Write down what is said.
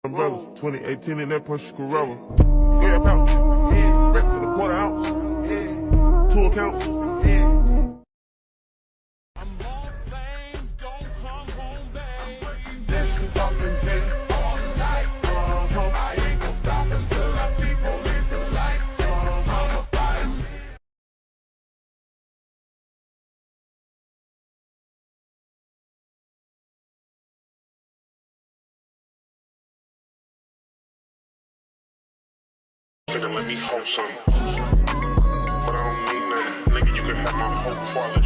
Umbrellas, 2018 in that Porsche Carrera. Yeah, pounds. Records in a quarter ounce. 2 accounts. Nigga, let me hold something. But I don't mean that. Nigga, you can have my whole quality.